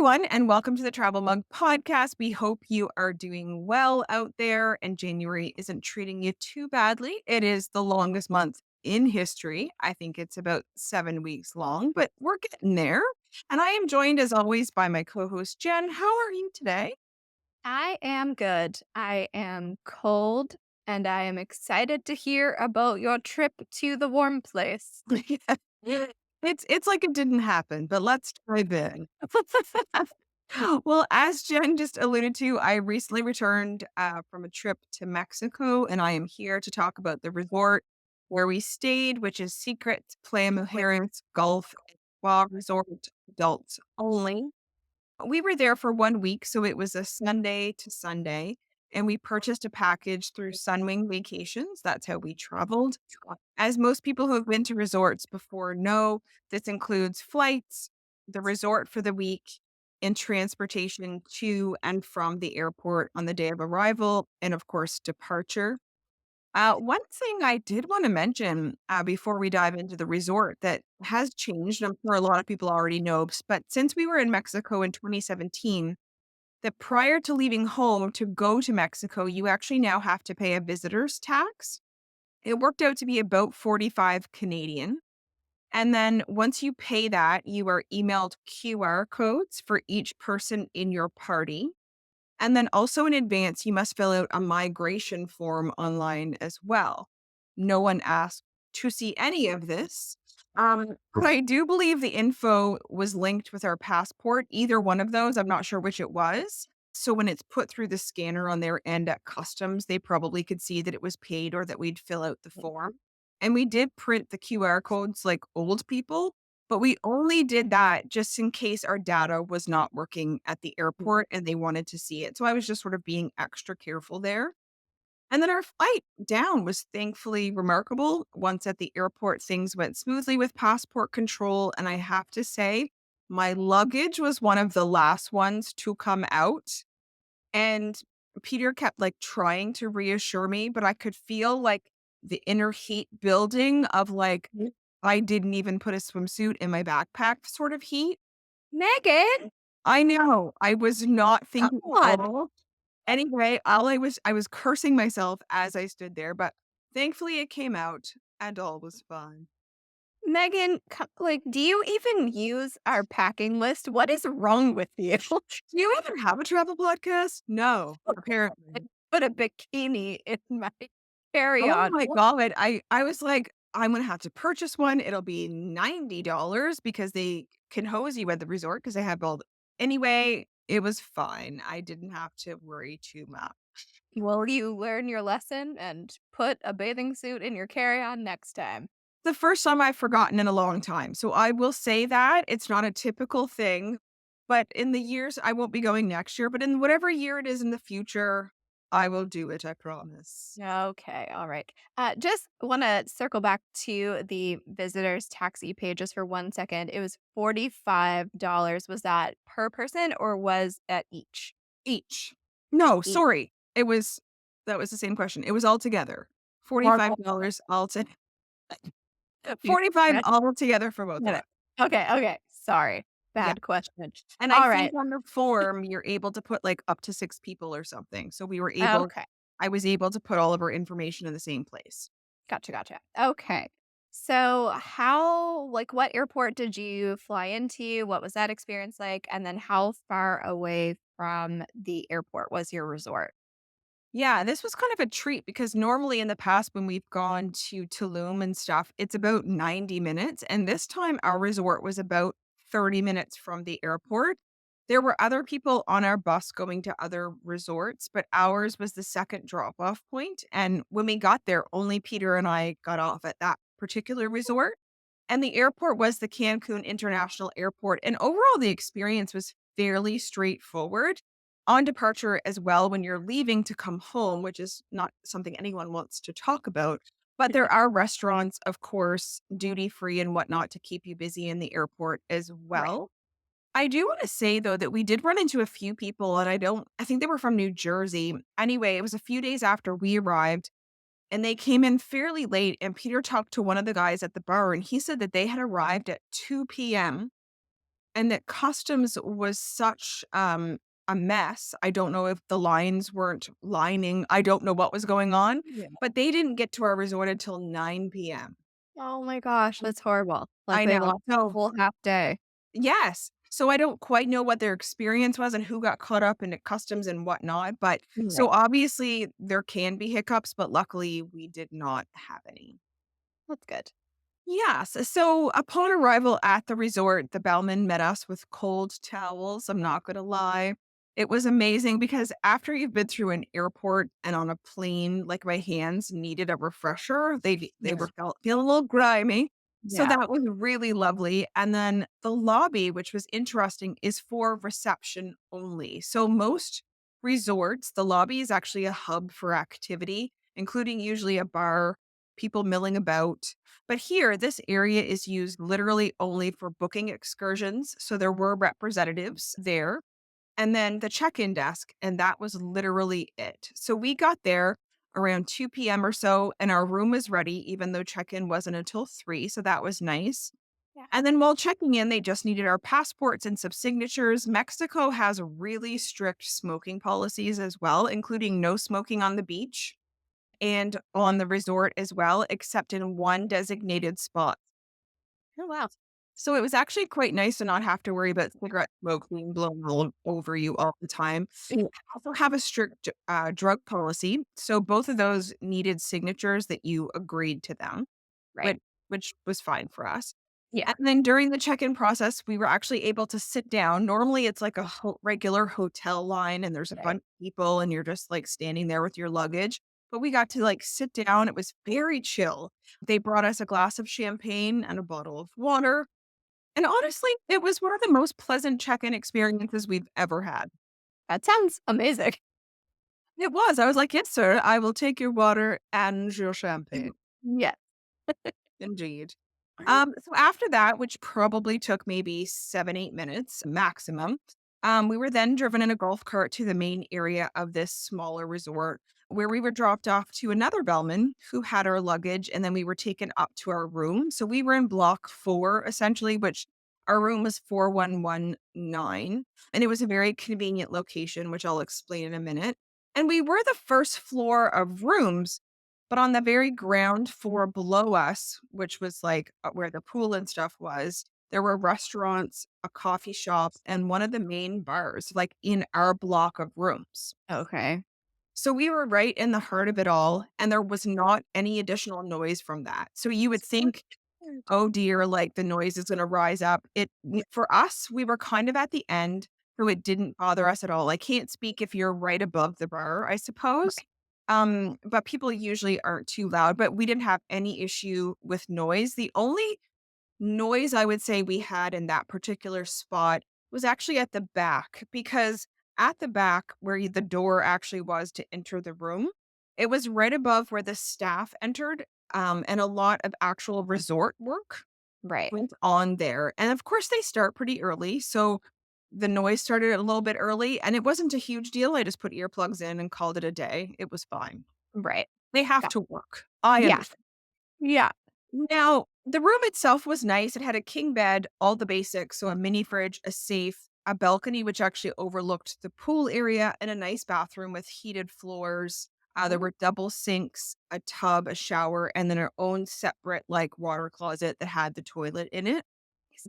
everyone, and welcome to the Travel Mug Podcast. We hope you are doing well out there and January isn't treating you too badly. It is the longest month in history. I think it's about 7 weeks long, but we're getting there. And I am joined, as always, by my co host, Jen. How are you today? I am good. I am cold and I am excited to hear about your trip to the warm place. Yeah. It's like it didn't happen, but let's dive in. Well, as Jen just alluded to, I recently returned from a trip to Mexico, and I am here to talk about the resort where we stayed, which is Secret Playa Mujeres Golf and Spa Resort, adults only. We were there for 1 week, so it was a Sunday to Sunday, and we purchased a package through Sunwing Vacations. That's how we traveled. As most people who have been to resorts before know, this includes flights, the resort for the week, and transportation to and from the airport on the day of arrival, and of course, departure. One thing I did want to mention before we dive into the resort that has changed, and I'm sure a lot of people already know, but since we were in Mexico in 2017, that prior to leaving home to go to Mexico, you actually now have to pay a visitor's tax. It worked out to be about 45 Canadian. And then once you pay that, you are emailed QR codes for each person in your party. And then also in advance, you must fill out a migration form online as well. No one asked to see any of this. But I do believe the info was linked with our passport, either one of those. I'm not sure which it was. So when it's put through the scanner on their end at customs, they probably could see that it was paid or that we'd fill out the form. And we did print the QR codes like old people, but we only did that just in case our data was not working at the airport and they wanted to see it. So I was just sort of being extra careful there. And then our flight down was thankfully remarkable. Once at the airport, things went smoothly with passport control. And I have to say, my luggage was one of the last ones to come out. And Peter kept like trying to reassure me, but I could feel like the inner heat building of like, I didn't even put a swimsuit in my backpack sort of heat. Megan, I know. I was not come thinking at on. all. Anyway, all I was cursing myself as I stood there, but thankfully it came out and all was fine. Megan, do you even use our packing list? What is wrong with you? Do you even have a travel podcast? No, I apparently. put a bikini in my Oh carry-on. my god. I was like, I'm gonna have to purchase one. It'll be $90 because they can hose you at the resort because they have all the anyway, it was fine. I didn't have to worry too much. Will you learn your lesson and put a bathing suit in your carry-on next time? The first time I've forgotten in a long time. So I will say that it's not a typical thing, but in the years I won't be going next year, but in whatever year it is in the future, I will do it, I promise. Okay, all right. Just want to circle back to the visitors taxi pay just for 1 second. It was $45. Was that per person or was that each? Each. No, Each. sorry. It was that was the same question. It was all together. $45 all to You 45 scratched all together for both of it. us. Okay, okay. Sorry. Yeah. Bad question. And I All think right. on the form, you're able to put, like, up to 6 people or something. So Okay. I was able to put all of our information in the same place. Gotcha, gotcha. Okay. So what airport did you fly into? What was that experience like? And then how far away from the airport was your resort? Yeah, this was kind of a treat because normally in the past when we've gone to Tulum and stuff, it's about 90 minutes. And this time our resort was about 30 minutes from the airport. There were other people on our bus going to other resorts, but ours was the second drop off point. And when we got there, only Peter and I got off at that particular resort. And the airport was the Cancun International Airport. And overall, the experience was fairly straightforward on departure as well when you're leaving to come home, which is not something anyone wants to talk about. But there are restaurants, of course, duty free and whatnot to keep you busy in the airport as Right. well. I do want to say though that we did run into a few people and I think they were from New Jersey. Anyway, it was a few days after we arrived and they came in fairly late and Peter talked to one of the guys at the bar and he said that they had arrived at 2 p.m. and that customs was such, a mess. I don't know if the lines weren't lining. I don't know what was going on, Yeah. but they didn't get to our resort until 9 p.m. Oh my gosh, that's horrible. Like, I they know. lost a So whole half day. yes. So I don't quite know what their experience was and who got caught up in the customs and whatnot, but so Right. obviously there can be hiccups, but luckily we did not have any. That's good. Yes. So upon arrival at the resort, the bellman met us with cold towels. I'm not going to lie. It was amazing because after you've been through an airport and on a plane, like my hands needed a refresher. They Yeah. were feeling a little grimy. So Yeah. that was really lovely. And then the lobby, which was interesting, is for reception only. So most resorts, the lobby is actually a hub for activity, including usually a bar, people milling about, but here, this area is used literally only for booking excursions. So there were representatives there. And then the check in desk, and that was literally it. So we got there around 2 p.m. or so, and our room was ready, even though check in wasn't until 3. So that was nice. Yeah. And then while checking in, they just needed our passports and some signatures. Mexico has really strict smoking policies as well, including no smoking on the beach and on the resort as well, except in one designated spot. Oh, wow. So it was actually quite nice to not have to worry about cigarette smoke being blown all over you all the time. Yeah. Also have a strict drug policy. So both of those needed signatures that you agreed to them, Right. which which was fine for us. Yeah. And then during the check-in process, we were actually able to sit down. Normally, it's like a regular hotel line, and there's a Right. bunch of people, and you're just like standing there with your luggage. But we got to like sit down. It was very chill. They brought us a glass of champagne and a bottle of water. And honestly, it was one of the most pleasant check-in experiences we've ever had. That sounds amazing. It was. I was like, "Yes, sir. I will take your water and your champagne." Yes. Indeed. So after that, which probably took maybe 7, 8 minutes maximum, we were then driven in a golf cart to the main area of this smaller resort where we were dropped off to another bellman who had our luggage, and then we were taken up to our room. So we were in block 4 essentially, which our room was 4119, and it was a very convenient location, which I'll explain in a minute. And we were the first floor of rooms, but on the very ground floor below us, which was like where the pool and stuff was, there were restaurants, a coffee shop, and one of the main bars, like in our block of rooms. Okay. So we were right in the heart of it all, and there was not any additional noise from that. So you would think, Good. oh dear, like the noise is going to rise up. For us, we were kind of at the end, so it didn't bother us at all. I can't speak if you're right above the bar, I suppose. Right. But people usually aren't too loud, but we didn't have any issue with noise. The only noise I would say we had in that particular spot was actually at the back, because at the back where the door actually was to enter the room, it was right above where the staff entered, and a lot of actual resort work Right. went on there. And of course, they start pretty early. So the noise started a little bit early, and it wasn't a huge deal. I just put earplugs in and called it a day. It was fine. Right. They have Got to work. I Yeah. understand. Yeah. Now, the room itself was nice. It had a king bed, all the basics. So a mini fridge, a safe, a balcony, which actually overlooked the pool area, and a nice bathroom with heated floors. There Mhm. were double sinks, a tub, a shower, and then our own separate like water closet that had the toilet in it.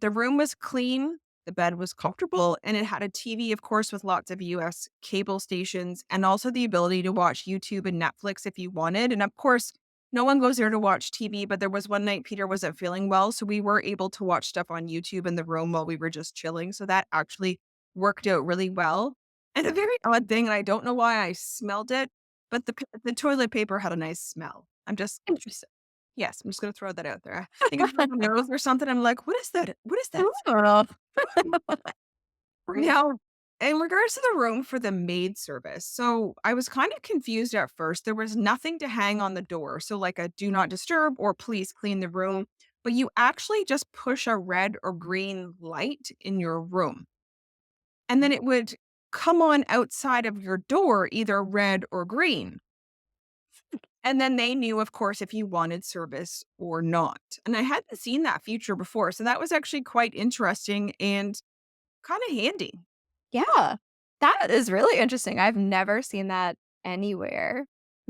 The room was clean, the bed was comfortable, and it had a TV, of course, with lots of US cable stations and also the ability to watch YouTube and Netflix if you wanted. And of course, no one goes there to watch TV, but there was one night Peter wasn't feeling well. So we were able to watch stuff on YouTube in the room while we were just chilling. So that actually worked out really well. And a very odd thing, and I don't know why I smelled it, but the toilet paper had a nice smell. Interesting. Yes, I'm just gonna throw that out there. I think I have a nose or something. I'm like, "What is that? What is that?" Oh. Now, in regards to the room for the maid service, so I was kind of confused at first. There was nothing to hang on the door, so like a do not disturb or please clean the room, but you actually just push a red or green light in your room, and then it would come on outside of your door, either red or green. And then they knew, of course, if you wanted service or not. And I hadn't seen that feature before. So that was actually quite interesting. And kind of handy. Yeah. That is really interesting. I've never seen that anywhere.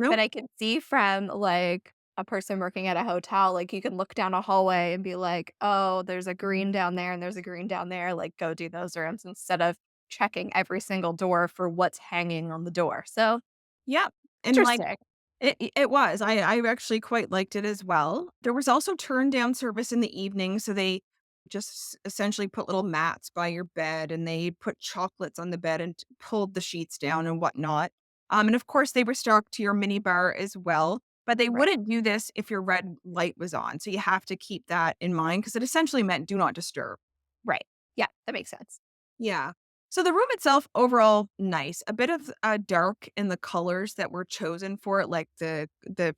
But Nope. I can see from, like, a person working at a hotel, like, you can look down a hallway and be like, "Oh, there's a green down there and there's a green down there, like, go do those rooms," instead of checking every single door for what's hanging on the door. So, Yep. And like interesting. it was. I actually quite liked it as well. There was also turn down service in the evening, so they just essentially put little mats by your bed, and they put chocolates on the bed and pulled the sheets down and whatnot. And of course, they were stocked to your mini bar as well, but they Right, wouldn't do this if your red light was on. So you have to keep that in mind because it essentially meant do not disturb. right. Yeah, that makes sense. Yeah. So the room itself, overall, nice. A bit of dark in the colors that were chosen for it, like the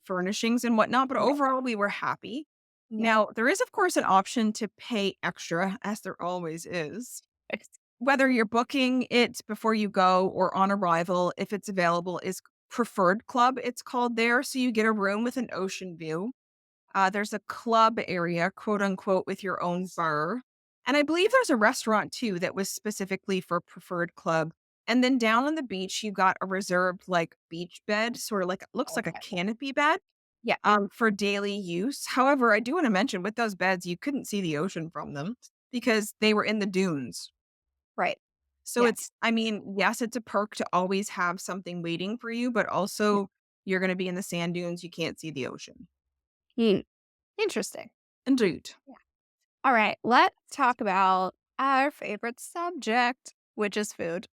furnishings and whatnot. But Right. overall, we were happy. Yeah. Now there is, of course, an option to pay extra, as there always is. It's Whether you're booking it before you go or on arrival, if it's available, is preferred club. It's called there, so you get a room with an ocean view. There's a club area, quote unquote, with your own bar. And I believe there's a restaurant too that was specifically for preferred club. And then down on the beach, you got a reserved like beach bed, sort of like looks like a okay. canopy bed Yeah, for daily use. However, I do want to mention with those beds, you couldn't see the ocean from them because they were in the dunes. right. So Yeah. it's, I mean, yes, it's a perk to always have something waiting for you, but Yeah. also you're going to be in the sand dunes. You can't see the ocean. Hmm. Interesting. Indeed. Yeah. Alright, let's talk about our favorite subject, which is food.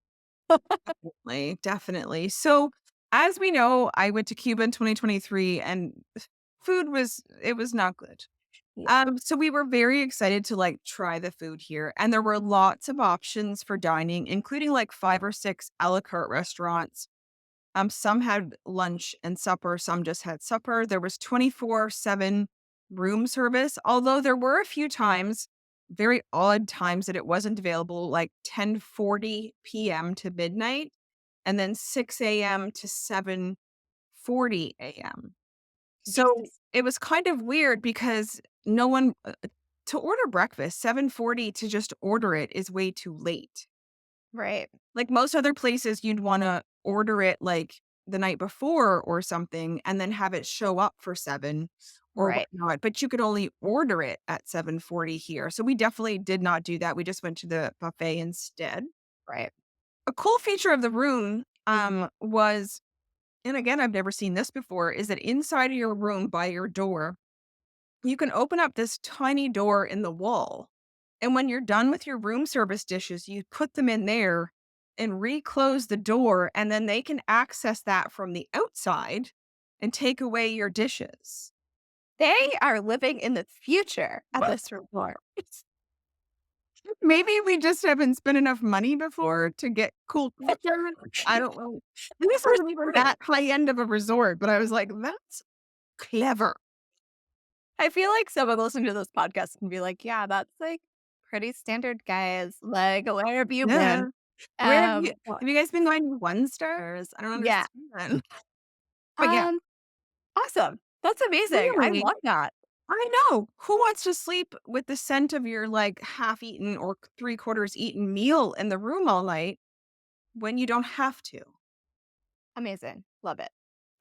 Definitely. So, as we know, I went to Cuba in 2023 and food was it was not good. Yeah. So we were very excited to like try the food here and there were lots of options for dining, including like 5 or 6 a la carte restaurants. Some had lunch and supper, some just had supper. There was 24/7 room service, although there were a few times, very odd times that it wasn't available, like 10:40 PM to midnight and then 6 AM to 7:40 AM. So, Interesting. it was kind of weird because no one to order breakfast, 7:40 to just order it is way too late. Right. Like most other places, you'd wanna order it, like, the night before or something and then have it show up for 7 or Right. whatnot, but you could only order it at 7:40 here, so we definitely did not do that, we just went to the buffet instead. Right. A cool feature of the room, was and again, I've never seen this before, is that inside of your room by your door you can open up this tiny door in the wall. And when you're done with your room service dishes, you put them in there and reclose the door, and then they can access that from the outside and take away your dishes. They are living in the future at What? this resort. Maybe we just haven't spent enough money before to get cool features. I don't know. And this For wasn't even starters. that high end of a resort, but I was like, that's clever. I feel like someone listening to this podcast can be like, "Yeah, that's, like, pretty standard, guys. Like, where have you Yeah. been?" Have you guys been going to one stars? I don't Yeah. understand. But yeah, Um, awesome. That's amazing. I really, love that. I know. Who wants to sleep with the scent of your, like, half-eaten or three-quarters eaten meal in the room all night when you don't have to? Amazing. Love it.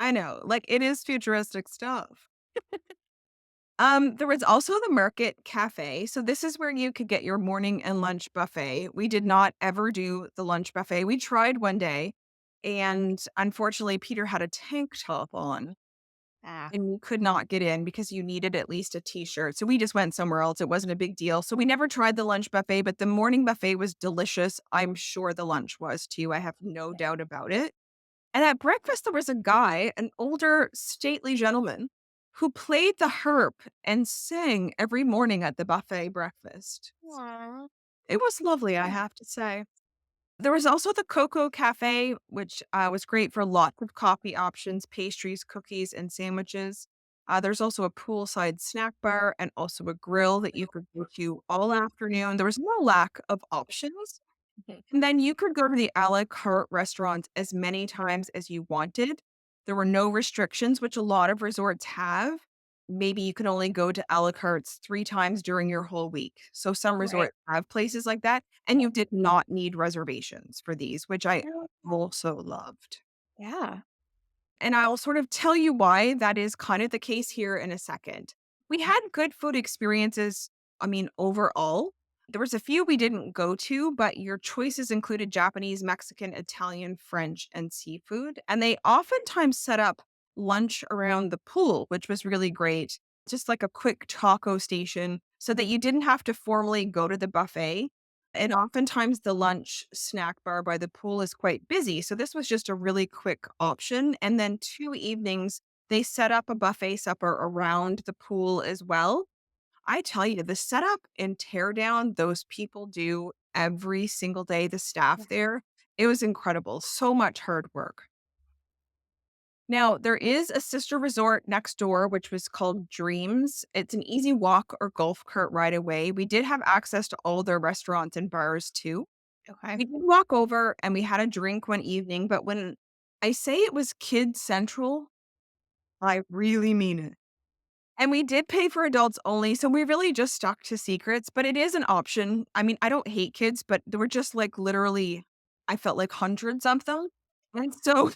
I know, like, it is futuristic stuff. There was also the Market Cafe, so this is where you could get your morning and lunch buffet. We did not ever do the lunch buffet. We tried one day, and unfortunately, Peter had a tank top on. Ah, And you could not get in because you needed at least a t-shirt. So we just went somewhere else. It wasn't a big deal. So we never tried the lunch buffet, but the morning buffet was delicious. I'm sure the lunch was too. I have no doubt about it. And at breakfast, there was a guy, an older, stately gentleman, who played the harp and sang every morning at the buffet breakfast. aw. It was lovely, I have to say. There was also the Cocoa Cafe, which was great for lots of coffee options, pastries, cookies, and sandwiches. There's also a poolside snack bar and also a grill that you could go to all afternoon. There was no lack of options. Mhm. And then you could go to the a la carte restaurants as many times as you wanted. There were no restrictions, which a lot of resorts have. maybe you can only go to a la cartes 3 times during your whole week. So some Right. resorts have places like that, and you did not need reservations for these, which I Oh, also loved. yeah. And I'll sort of tell you why that is kind of the case here in a second. We had good food experiences, I mean, overall. There was a few we didn't go to, but your choices included Japanese, Mexican, Italian, French, and seafood. And they oftentimes set up lunch around the pool, which was really great. Just like a quick taco station so that you didn't have to formally go to the buffet. And oftentimes the lunch snack bar by the pool is quite busy. So this was just a really quick option. And then 2 evenings, they set up a buffet supper around the pool as well. I tell you, the setup and tear down those people do every single day, the staff there, it was incredible. So much hard work. Now, there is a sister resort next door, which was called Dreams. It's an easy walk or golf cart ride away. We did have access to all their restaurants and bars too. Okay. We did walk over and we had a drink one evening, but when I say it was kid central, I really mean it. And we did pay for adults only, so we really just stuck to secrets, but it is an option. I mean, I don't hate kids, but there were just like literally, I felt like hundreds of them. And so,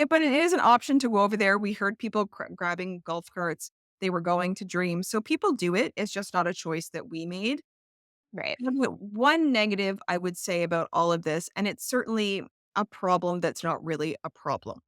but it is an option to go over there. We heard people grabbing golf carts. They were going to Dreams. So people do it. It's just not a choice that we made. Right. One negative I would say about all of this, and it's certainly a problem that's not really a problem.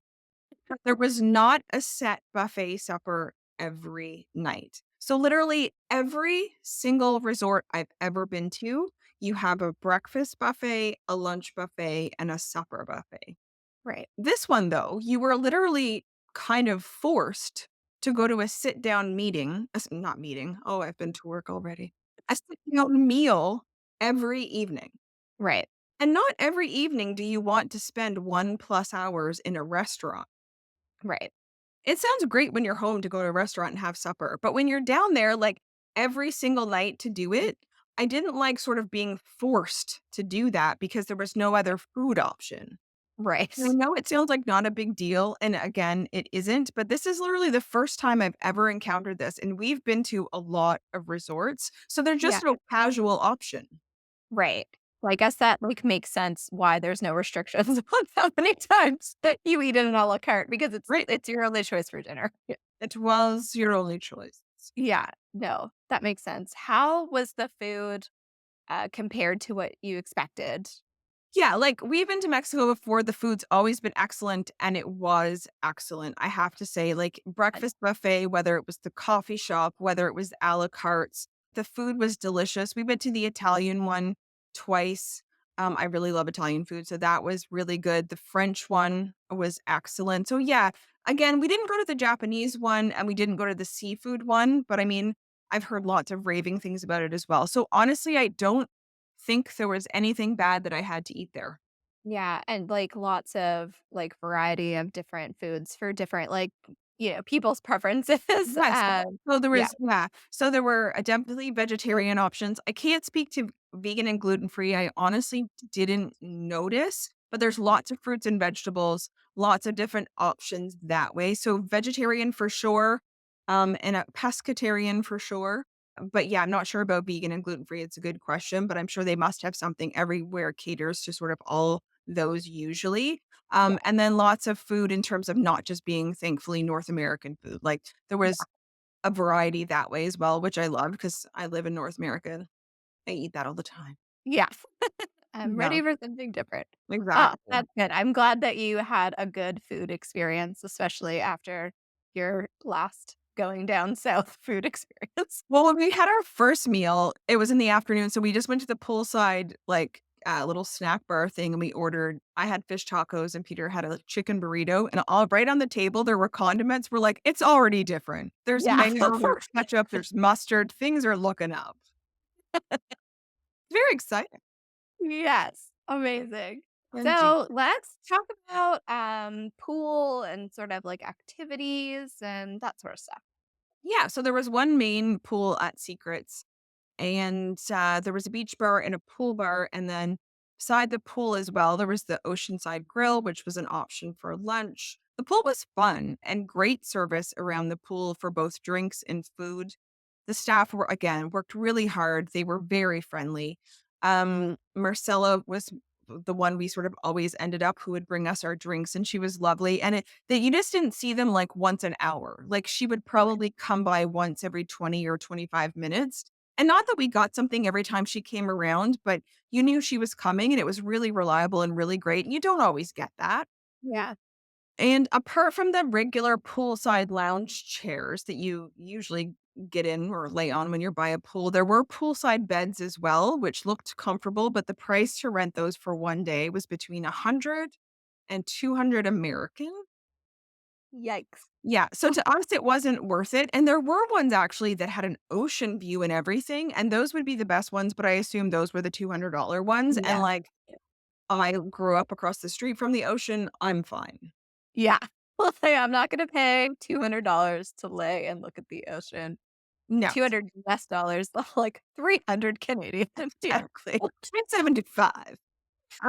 There was not a set buffet supper every night. So literally every single resort I've ever been to, you have a breakfast buffet, a lunch buffet, and a supper buffet. Right. This one though, you were literally kind of forced to go to a sit down meeting, not meeting. Oh, I've been to work already. A sit down meal every evening. Right. And not every evening do you want to spend 1+ hours in a restaurant. Right. It sounds great when you're home to go to a restaurant and have supper, but when you're down there, like, every single night to do it, I didn't like sort of being forced to do that because there was no other food option. I Right. know it sounds like not a big deal, and again, it isn't, but this is literally the first time I've ever encountered this, and we've been to a lot of resorts, so they're Yeah. just no casual option. Right. Well, I guess that, like, makes sense why there's no restrictions on how many times that you eat in an a la carte because Right. it's your only choice for dinner. Yeah. It was your only choice. Yeah. No, that makes sense. How was the food, compared to what you expected? Yeah, like, we've been to Mexico before, the food's always been excellent, and it was excellent, I have to say, like, Uh, breakfast buffet, whether it was the coffee shop, whether it was a la cartes, the food was delicious. We went to the Italian one twice. I really love Italian food, so that was really good. The French one was excellent. So, yeah, again, we didn't go to the Japanese one, and we didn't go to the seafood one, but, I mean, I've heard lots of raving things about it as well. So, honestly, I don't think there was anything bad that I had to eat there. Yeah, and, like, lots of, like, variety of different foods for different, like, people's preferences. Yes. So there Yeah. was so there were, definitely vegetarian options. I can't speak to vegan and gluten-free, I honestly didn't notice, but there's lots of fruits and vegetables, lots of different options that way. So vegetarian for sure, and a pescatarian for sure. But yeah, I'm not sure about vegan and gluten-free, it's a good question, but I'm sure they must have something everywhere caters to sort of all those usually. Yeah. And then lots of food in terms of not just being, thankfully, North American food. Like, there was a variety that way as well, which I love because I live in North America. I eat that all the time. Yeah. I'm Yeah, ready for something different. Oh, exactly. that's good. I'm glad that you had a good food experience, especially after your last going down south food experience. Well, when we had our first meal, it was in the afternoon, so we just went to the poolside, like, little snack bar thing, and we ordered I had fish tacos and Peter had a chicken burrito, and all right on the table, there were condiments. We're like, "It's already different. There's Yeah. mayo, there's ketchup, there's mustard, things are looking up." Very exciting. Yes. Amazing. Indeed. So let's talk about pool and sort of like activities and that sort of stuff. Yeah, so there was one main pool at Secrets, and, there was a beach bar and a pool bar, and then Beside the pool as well, there was the Oceanside Grill, which was an option for lunch. The pool was fun and great service around the pool for both drinks and food. The staff were, again, worked really hard. They were very friendly. Marcella was the one we sort of always ended up who would bring us our drinks, and she was lovely. And that you just didn't see them like once an hour. Like she would probably come by once every 20 or 25 minutes. And not that we got something every time she came around, but you knew she was coming and it was really reliable and really great. You don't always get that. Yeah. And apart from the regular poolside lounge chairs that you usually get in or lay on when you're by a pool, there were poolside beds as well, which looked comfortable, but the price to rent those for one day was between 100 and 200 American. Yikes. Yeah, so to us, it wasn't worth it, and there were ones actually that had an ocean view and everything, and those would be the best ones, but I assume those were the $200 ones, and, Yeah. like, I grew up across the street from the ocean, I'm fine. Yeah. Well, hey, I'm not gonna pay $200 to lay and look at the ocean. No, 200 US dollars, like 300 Canadian. Yeah. exactly. 375.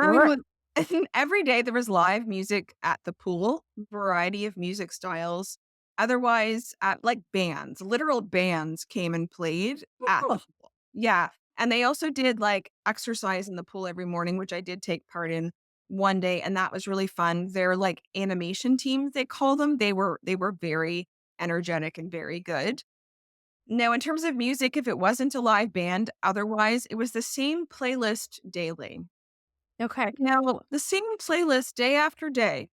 Right. Um, and every day there was live music at the pool, variety of music styles. Otherwise, like bands, literal bands came and played at the Oh, pool. Yeah. And they also did like exercise in the pool every morning, which I did take part in one day, and that was really fun. They're like animation teams, they call them. They were very energetic and very good. Now, in terms of music, if it wasn't a live band, otherwise it was the same playlist daily. okay. Now, the same playlist day after day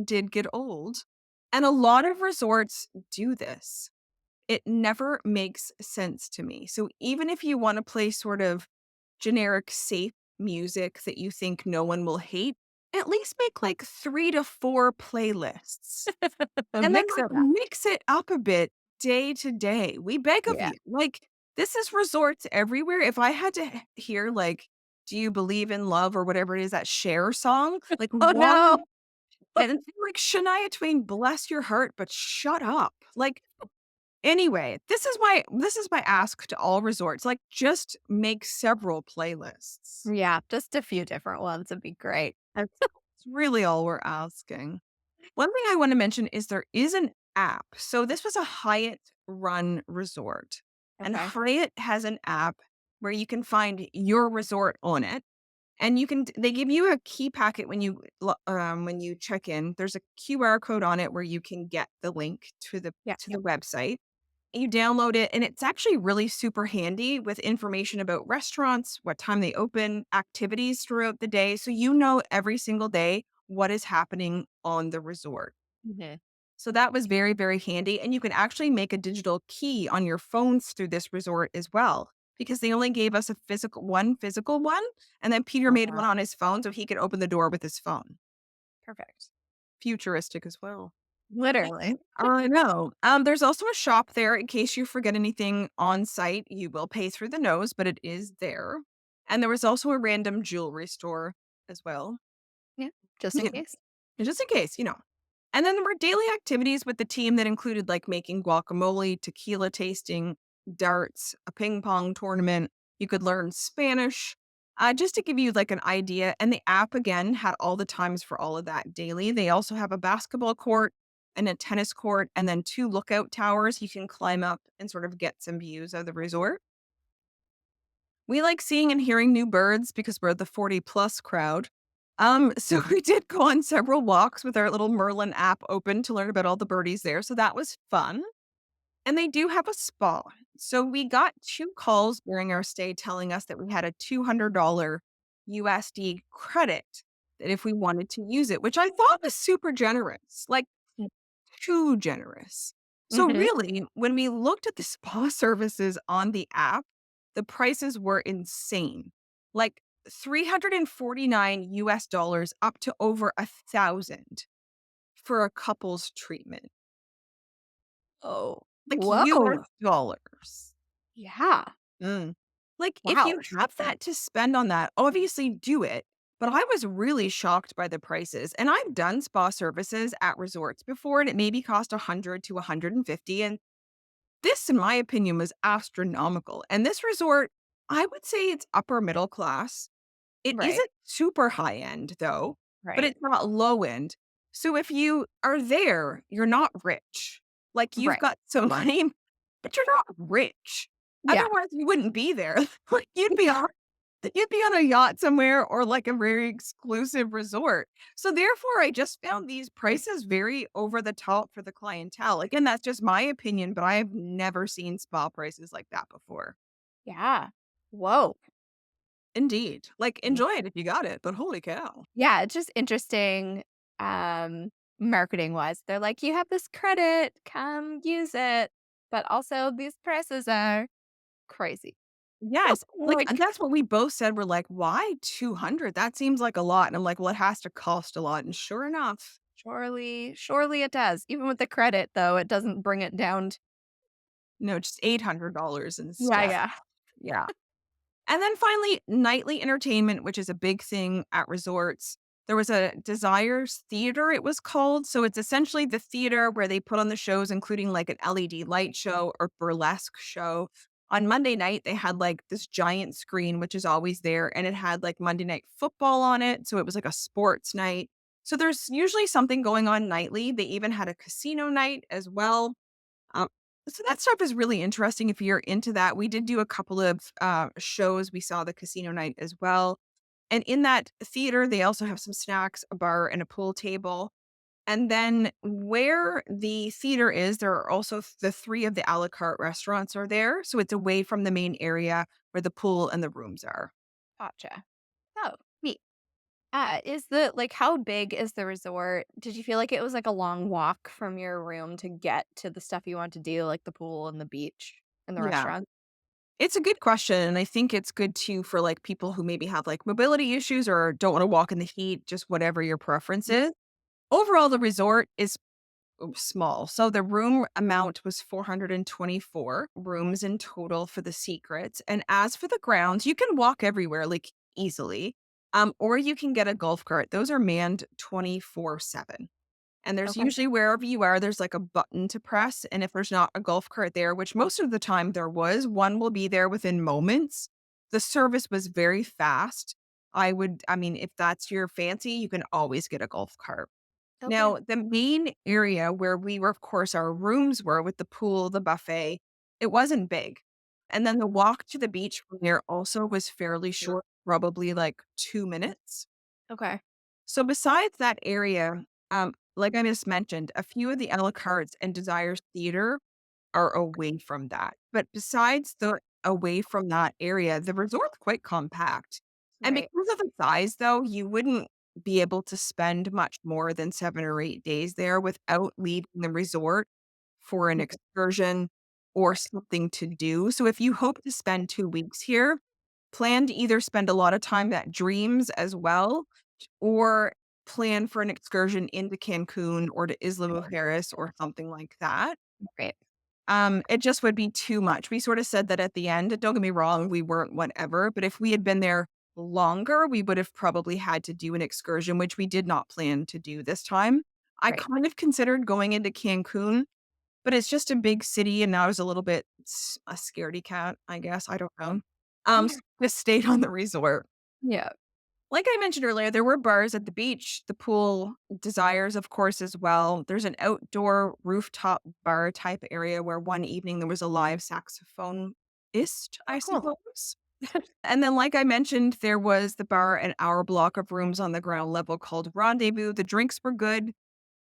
did get old, and a lot of resorts do this. It never makes sense to me. So, even if you want to play sort of generic, safe music that you think no one will hate, at least make like 3 to 4 playlists A and then mix like of that. mix it up a bit day to day. We beg of Yeah. you. Like, this is resorts everywhere. If I had to hear, like, Do You Believe in Love or whatever it is, that Cher song, like, Oh, no. one and it's like, Shania Twain, bless your heart, but shut up. Like, anyway, this is my ask to all resorts, like, just make several playlists. Yeah, just a few different ones would be great. That's really all we're asking. One thing I wanna mention is there is an app. So this was a Hyatt-run resort, and Okay. Hyatt has an app where you can find your resort on it, and you can they give you a key packet when you check in. There's a QR code on it where you can get the link to the Yeah. to the website. You download it, and it's actually really super handy with information about restaurants, what time they open, activities throughout the day, so you know every single day what is happening on the resort. Mhm. So that was very, very handy, and you can actually make a digital key on your phones through this resort as well, because they only gave us a physical one, and then Peter made Uh-huh. one on his phone so he could open the door with his phone. Perfect. Futuristic as well. Literally. I know. There's also a shop there in case you forget anything on site. You will pay through the nose, but it is there. And there was also a random jewelry store as well. Yeah, just in You know, case. just in case, you know. And then there were daily activities with the team that included like making guacamole, tequila tasting, darts, a ping pong tournament. You could learn Spanish, just to give you like an idea. And the app again had all the times for all of that daily. They also have a basketball court and a tennis court, and then 2 lookout towers you can climb up and sort of get some views of the resort. We like seeing and hearing new birds because we're the 40 plus crowd. So we did go on several walks with our little Merlin app open to learn about all the birdies there. So that was fun. And they do have a spa. So we got 2 calls during our stay telling us that we had a $200 USD credit that if we wanted to use it, which I thought was super generous. Like, too generous. So Mhm. really, when we looked at the spa services on the app, the prices were insane. Like 349 US dollars up to over 1,000 for a couple's treatment. Oh. Like US Whoa. dollars. Yeah. Mm. Like if Wow. you have that to spend on that, obviously do it. But I was really shocked by the prices. And I've done spa services at resorts before, and it maybe cost 100 to 150. And this, in my opinion, was astronomical. And this resort, I would say it's upper middle class. It Right. isn't super high end though, but Right. it's not low end. So if you are there, you're not rich. Like you've Right. got some money, but you're not rich. Yeah. Otherwise, you wouldn't be there. Like you'd be on a yacht somewhere or like a very exclusive resort. So therefore, I just found these prices very over the top for the clientele. Again, that's just my opinion, but I have never seen spa prices like that before. Yeah. Whoa. Indeed. Like enjoy it if you got it, but holy cow. Yeah, it's just interesting, um, marketing-wise. They're like, "You have this credit, come use it," but also these prices are crazy. Yes, like, and Like, that's what we both said, we're like, "Why 200? That seems like a lot," and I'm like, "Well, it has to cost a lot," and sure enough, surely it does. Even with the credit, though, it doesn't bring it down t no, just $800 Yeah, instead. yeah. Yeah. And then finally, nightly entertainment, which is a big thing at resorts. There was a Desires Theater, it was called. So it's essentially the theater where they put on the shows, including like an LED light show or burlesque show. On Monday night, they had like this giant screen, which is always there, and it had like Monday Night Football on it. So it was like a sports night. So there's usually something going on nightly. They even had a casino night as well. Um, so that stuff is really interesting if you're into that. We did do a couple of shows. We saw the casino night as well. And in that theater, they also have some snacks, a bar, and a pool table. And then where the theater is, there are also the three of the a la carte restaurants are there. So it's away from the main area where the pool and the rooms are. Gotcha. Oh, neat. Is the like, how big is the resort? Did you feel like it was, like, a long walk from your room to get to the stuff you want to do, like the pool and the beach and the Yeah. restaurant? It's a good question. And I think it's good too for like people who maybe have like mobility issues or don't want to walk in the heat, just whatever your preference is. Overall, the resort is small. So the room amount was 424 rooms in total for the secrets. And as for the grounds, you can walk everywhere like easily. Or you can get a golf cart. Those are manned 24/7. And there's Okay. usually wherever you are, there's like a button to press. And if there's not a golf cart there, which most of the time there was, one will be there within moments. The service was very fast. I mean, if that's your fancy, you can always get a golf cart. Okay. Now, the main area where we were, of course, our rooms were with the pool, the buffet, it wasn't big. And then the walk to the beach from there also was fairly short, probably like 2 minutes. Okay. So besides that area, like I just mentioned, a few of the a la cartes and Desires Theater are away from that. But besides the away from that area, the resort's quite compact. And Right. because of the size, though, you wouldn't be able to spend much more than 7 or 8 days there without leaving the resort for an Mhm. excursion or something to do. So if you hope to spend 2 weeks here, plan to either spend a lot of time at Dreams as well or plan for an excursion into Cancun or to Isla Mujeres or something like that. Right. It just would be too much. We sort of said that at the end. Don't get me wrong, we weren't whatever, but if we had been there longer, we would have probably had to do an excursion, which we did not plan to do this time. I Right. kind of considered going into Cancun, but it's just a big city, and I was a little bit a scaredy cat, I guess. I don't know. Yeah. So just stayed on the resort. Yeah. Like I mentioned earlier, there were bars at the beach, the pool, Desires, of course, as well. There's an outdoor rooftop bar type area where one evening there was a live saxophonist, Oh, I cool. suppose. And then, like I mentioned, there was the bar and our block of rooms on the ground level called Rendezvous. The drinks were good,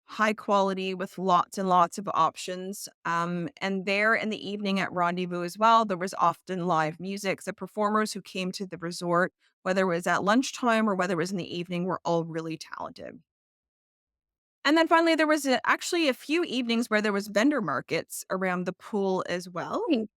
high quality with lots and lots of options. And there in the evening at Rendezvous as well, there was often live music. The performers who came to the resort, whether it was at lunchtime or whether it was in the evening, were all really talented. And then finally, there was actually a few evenings where there was vendor markets around the pool as well. Neat.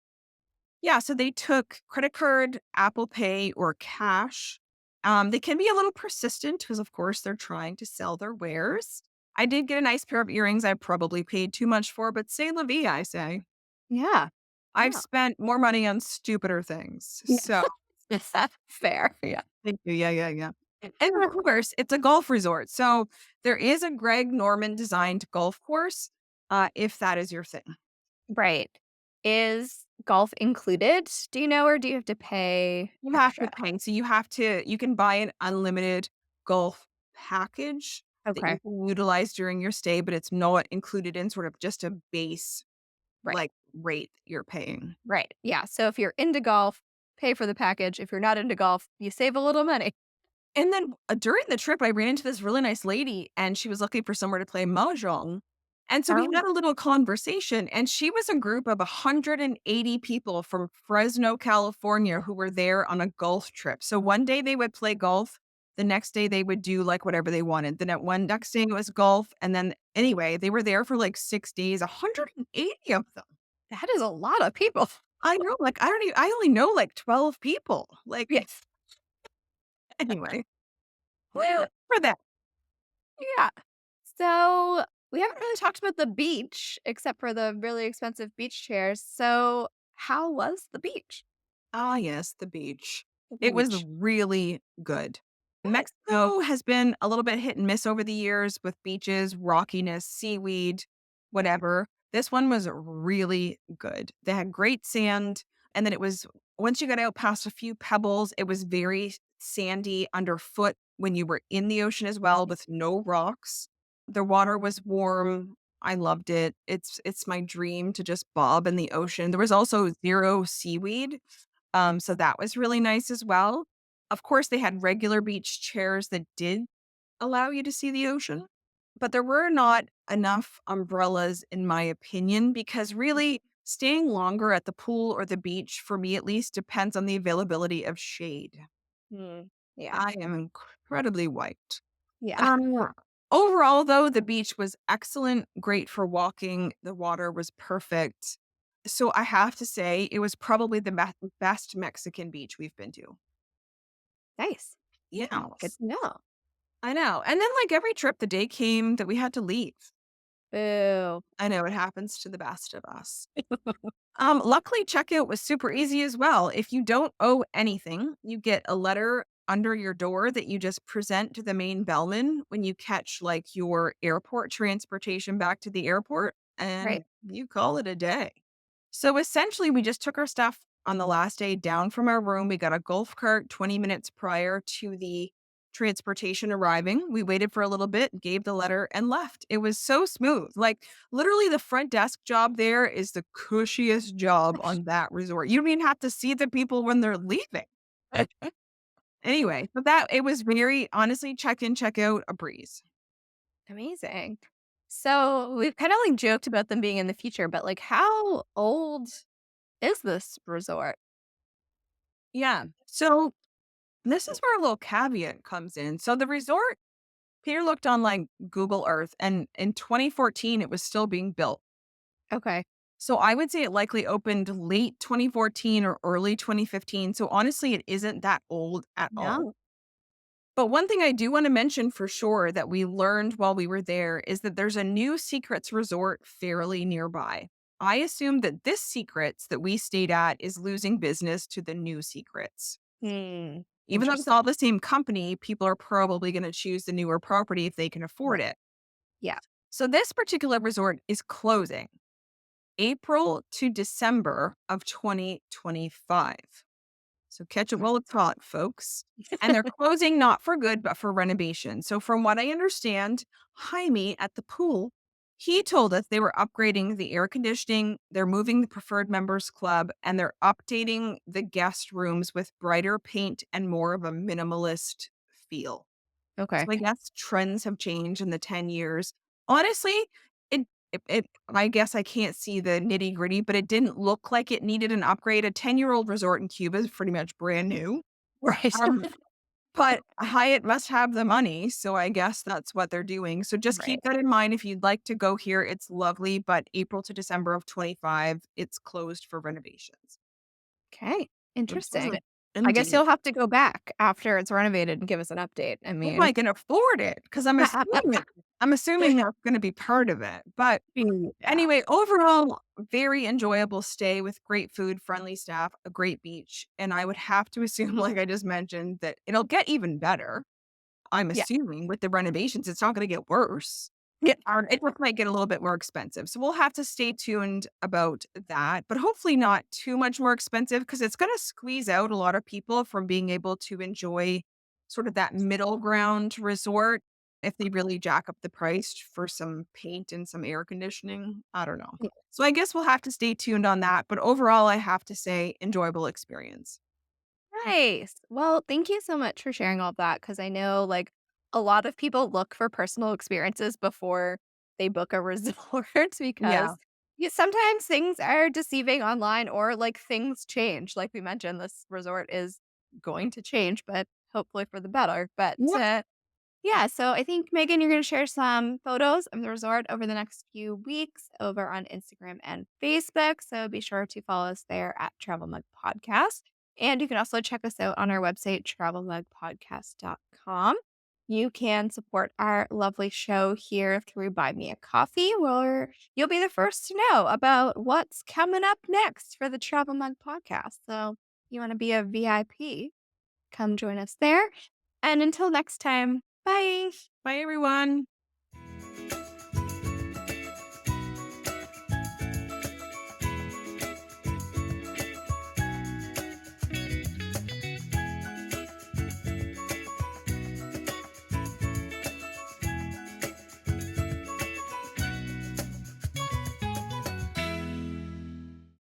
Yeah, so they took credit card, Apple Pay, or cash. They can be a little persistent because, of course, they're trying to sell their wares. I did get a nice pair of earrings I probably paid too much for, but c'est la vie, I say. Yeah. I've Yeah. spent more money on stupider things. Yeah. So Is that fair? Yeah. thank you. Yeah, yeah, yeah. And of course, it's a golf resort. So there is a Greg Norman designed golf course, if that is your thing. Right. Is golf included, do you know, or do you have to pay You have to extra? pay. So you can buy an unlimited golf package that you Okay. can utilize during your stay, but it's not included in sort of just a base Right. like rate you're paying. Right. Yeah. So if you're into golf, pay for the package. If you're not into golf, you save a little money. And then, during the trip, I ran into this really nice lady, and she was looking for somewhere to play mahjong, and so we had Oh, a little conversation, and she was a group of 180 people from Fresno, California, who were there on a golf trip. So one day they would play golf, the next day they would do, like, whatever they wanted. Then at one next day it was golf, and then anyway, they were there for, like, 6 days, 180 of them. that is a lot of people. I know, like, I only know, like, 12 people. Like, Yes. anyway, for that. Yeah. So we haven't really talked about the beach except for the really expensive beach chairs. So how was the beach? Ah, yes, the beach. The It was beach. really good. Good. Mexico has been a little bit hit and miss over the years with beaches, rockiness, seaweed, whatever. This one was really good. They had great sand. And then it was, once you got out past a few pebbles, it was very sandy underfoot when you were in the ocean as well, with no rocks. The water was warm. I loved it. It's my dream to just bob in the ocean. There was also zero seaweed, so that was really nice as well. Of course, they had regular beach chairs that did allow you to see the ocean, but there were not enough umbrellas, in my opinion, because really staying longer at the pool or the beach, for me at least, depends on the availability of shade. Hmm. Yeah. I am incredibly white. Yeah. Um, Overall, though, the beach was excellent, great for walking. The water was perfect. So I have to say, it was probably the best Mexican beach we've been to. Nice. Good Yes, to know. I know. And then, like every trip, the day came that we had to leave. Boo. I know it happens to the best of us. Luckily, checkout was super easy as well. If you don't owe anything, you get a letter under your door that you just present to the main bellman when you catch like your airport transportation back to the airport, Right. and you call it a day. So essentially, we just took our stuff on the last day down from our room. We got a golf cart 20 minutes prior to the transportation arriving. We waited for a little bit, gave the letter, and left. It was so smooth. Like, literally, the front desk job there is the cushiest job on that resort. You don't even have to see the people when they're leaving. Anyway, but that it was very honestly, check in, check out, a breeze. Amazing. So we've kind of like joked about them being in the future, but like how old is this resort? Yeah. So this is where a little caveat comes in. So the resort, Peter looked on like Google Earth, and in 2014 it was still being built. Okay. So I would say it likely opened late 2014 or early 2015. So honestly, it isn't that old at all. No. But one thing I do want to mention for sure that we learned while we were there is that there's a new secrets resort fairly nearby. I assume that this secrets that we stayed at is losing business to the new secrets. Hmm. Even though it's Interesting. all the same company, people are probably going to choose the newer property if they can afford Right. it. Yeah. So this particular resort is closing April to December of 2025. So catch it while it's hot, folks. And they're closing not for good, but for renovation. So from what I understand, Jaime at the pool, he told us they were upgrading the air conditioning, they're moving the preferred members club, and they're updating the guest rooms with brighter paint and more of a minimalist feel. So Okay. I guess trends have changed in the 10 years. Honestly, it I guess I can't see the nitty-gritty, but it didn't look like it needed an upgrade. A 10-year-old resort in Cuba is pretty much brand new. Right. Um, but Hyatt must have the money, so I guess that's what they're doing. So just Right. keep that in mind if you'd like to go here. It's lovely, but April to December of 25, it's closed for renovations. Okay. Interesting. Absolutely. I guess Indeed. you'll have to go back after it's renovated and give us an update. I If mean, I can afford it, because I'm assuming that's gonna be part of it, but yeah. anyway, overall, very enjoyable stay with great food, friendly staff, a great beach, and I would have to assume, like I just mentioned, that it'll get even better. I'm Yeah. assuming with the renovations, it's not gonna get worse. it might get a little bit more expensive. So we'll have to stay tuned about that, but hopefully not too much more expensive because it's going to squeeze out a lot of people from being able to enjoy sort of that middle ground resort if they really jack up the price for some paint and some air conditioning. I don't know. Yeah. So I guess we'll have to stay tuned on that. But overall, I have to say, enjoyable experience. Nice. Well, thank you so much for sharing all of that because I know like a lot of people look for personal experiences before they book a resort Yeah. because sometimes things are deceiving online or like things change. Like we mentioned, this resort is going to change, but hopefully for the better. But Yep. yeah, so I think, Megan, you're going to share some photos of the resort over the next few weeks over on Instagram and Facebook. So be sure to follow us there at Travel Mug Podcast. And you can also check us out on our website, travelmugpodcast.com. You can support our lovely show here through Buy Me a Coffee, where you'll be the first to know about what's coming up next for the Travel Mug Podcast. So you want to be a VIP, come join us there. And until next time, bye. Bye, everyone.